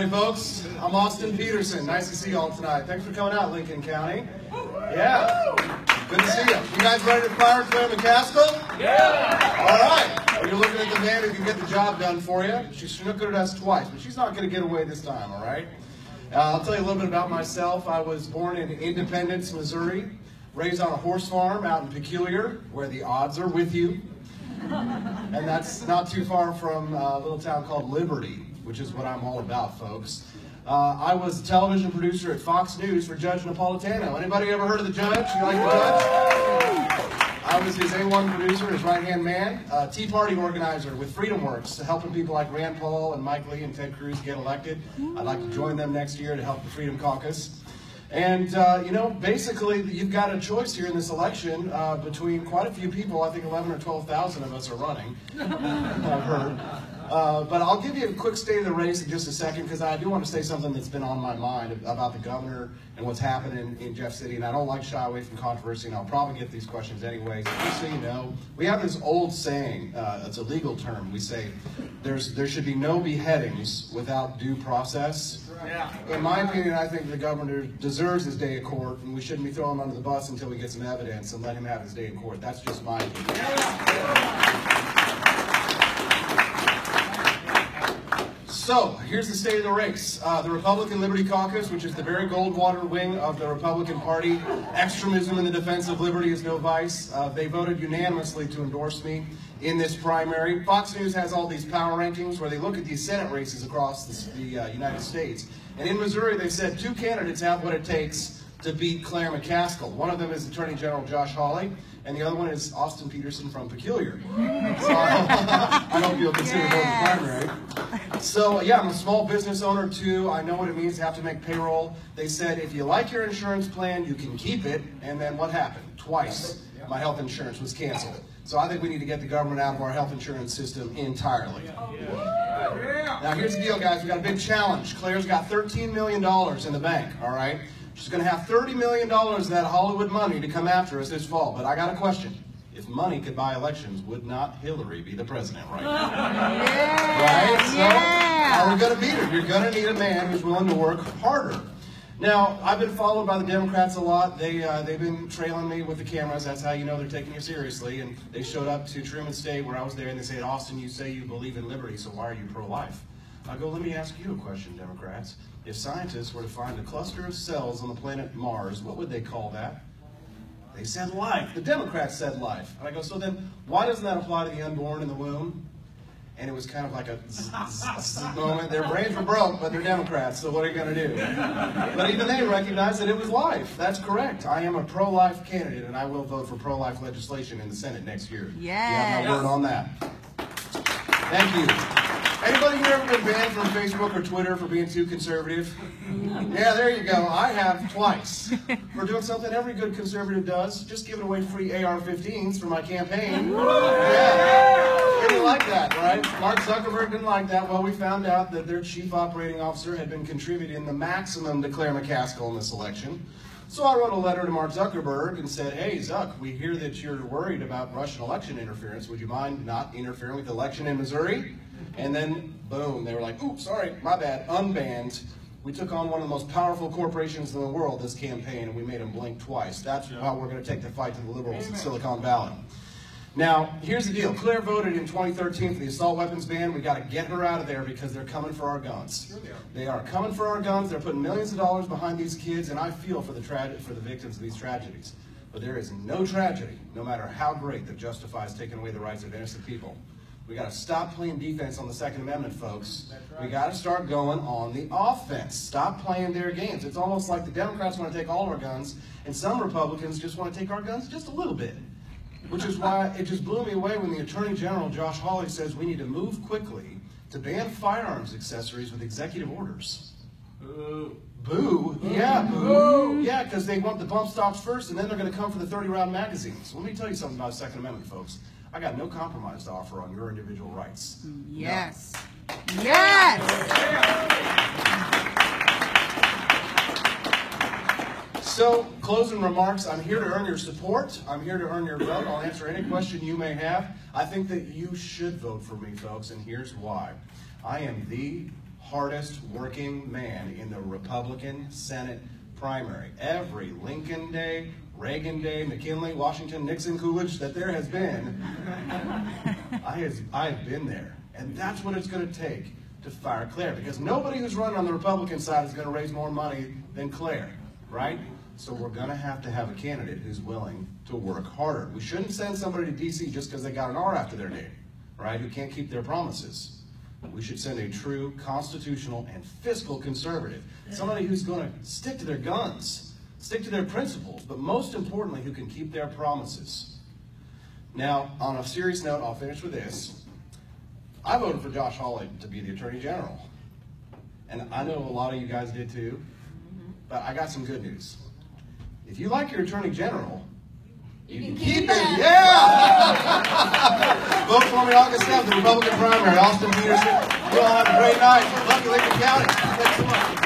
Hey folks, I'm Austin Petersen. Nice to see you all tonight. Thanks for coming out, Lincoln County. Yeah, good to see you. You guys ready to fire Claire McCaskill? Yeah! All right. Well, you're looking at the man who can get the job done for you. She snookered at us twice, but she's not going to get away this time, all right? I'll tell you a little bit about myself. I was born in Independence, Missouri, raised on a horse farm out in Peculiar, where the odds are with you. And that's not too far from a little town called Liberty, which is what I'm all about, folks. I was a television producer at Fox News for Judge Napolitano. Anybody ever heard of the judge? You like the judge? I was his A1 producer, his right-hand man, Tea Party organizer with Freedom Works, helping people like Rand Paul and Mike Lee and Ted Cruz get elected. I'd like to join them next year to help the Freedom Caucus. And, you know, basically, you've got a choice here in this election between quite a few people. I think 11 or 12,000 of us are running, I've heard. But I'll give you a quick state of the race in just a second, because I do want to say something that's been on my mind about the governor and what's happening in Jeff City. And I don't like shy away from controversy, and I'll probably get these questions anyway. So just so you know, we have this old saying, it's a legal term. We say there should be no beheadings without due process. Yeah. In my opinion, I think the governor deserves his day in court, and we shouldn't be throwing him under the bus until we get some evidence and let him have his day in court. That's just my opinion. So, here's the state of the race. The Republican Liberty Caucus, which is the very Goldwater wing of the Republican Party, extremism in the defense of liberty is no vice. They voted unanimously to endorse me in this primary. Fox News has all these power rankings where they look at these Senate races across the United States. And in Missouri, they said 2 candidates have what it takes to beat Claire McCaskill. One of them is Attorney General Josh Hawley, and the other one is Austin Petersen from Peculiar. So I hope you'll consider voting primary. So yeah, I'm a small business owner too. I know what it means to have to make payroll. They said if you like your insurance plan, you can keep it. And then what happened? Twice my health insurance was canceled. So I think we need to get the government out of our health insurance system entirely. Now here's the deal, guys. We got a big challenge. Claire's got $13 million in the bank, all right? She's going to have $30 million of that Hollywood money to come after us this fall. But I got a question. If money could buy elections, would not Hillary be the president right now? Yeah. Right? So, how are we going to beat her? You're going to need a man who's willing to work harder. Now, I've been followed by the Democrats a lot. They've been trailing me with the cameras. That's how you know they're taking you seriously. And they showed up to Truman State where I was there, and they said, Austin, you say you believe in liberty, so why are you pro-life? I go, let me ask you a question, Democrats. If scientists were to find a cluster of cells on the planet Mars, what would they call that? They said life. The Democrats said life. And I go, so then why doesn't that apply to the unborn in the womb? And it was kind of like a moment. Their brains were broke, but they're Democrats, so what are you going to do? But even they recognized that it was life. That's correct. I am a pro-life candidate, and I will vote for pro-life legislation in the Senate next year. Yeah. You have my word on that. Thank you. Anybody here ever been banned from Facebook or Twitter for being too conservative? Yeah, there you go. I have twice. For doing something every good conservative does, just giving away free AR-15s for my campaign. Yeah. They didn't like that, right? Mark Zuckerberg didn't like that. Well, we found out that their chief operating officer had been contributing the maximum to Claire McCaskill in this election. So I wrote a letter to Mark Zuckerberg and said, hey, Zuck, we hear that you're worried about Russian election interference. Would you mind not interfering with the election in Missouri? And then, boom, they were like, oops, sorry, my bad, unbanned. We took on one of the most powerful corporations in the world this campaign, and we made them blink twice. That's how we're going to take the fight to the liberals in Silicon Valley. Now, here's the deal. Claire voted in 2013 for the assault weapons ban. We got to get her out of there because they're coming for our guns. Sure they are coming for our guns. They're putting millions of dollars behind these kids, and I feel for the victims of these tragedies. But there is no tragedy, no matter how great, that justifies taking away the rights of innocent people. We got to stop playing defense on the Second Amendment, folks. That's right. We got to start going on the offense. Stop playing their games. It's almost like the Democrats want to take all our guns, and some Republicans just want to take our guns just a little bit. Which is why it just blew me away when the Attorney General, Josh Hawley, says we need to move quickly to ban firearms accessories with executive orders. Boo. Boo? Yeah, boo. Yeah, because they want the bump stocks first, and then they're going to come for the 30-round magazines. Let me tell you something about the Second Amendment, folks. I got no compromise to offer on your individual rights. Yes. No. Yes. So, closing remarks, I'm here to earn your support. I'm here to earn your vote. I'll answer any question you may have. I think that you should vote for me, folks, and here's why. I am the hardest working man in the Republican Senate primary. Every Lincoln Day, Reagan Day, McKinley, Washington, Nixon, Coolidge that there has been, I've been there. And that's what it's going to take to fire Claire, because nobody who's running on the Republican side is going to raise more money than Claire, right? So we're going to have a candidate who's willing to work harder. We shouldn't send somebody to D.C. just because they got an R after their name, right, who can't keep their promises. We should send a true constitutional and fiscal conservative, somebody who's going to stick to their guns, stick to their principles, but most importantly, who can keep their promises. Now, on a serious note, I'll finish with this. I voted for Josh Hawley to be the Attorney General. And I know a lot of you guys did too, but I got some good news. If you like your Attorney General, you can keep it. Yeah! Vote for me August 7th, the Republican primary, Austin Petersen. You all have a great night. Lucky Lincoln County. Thanks so much.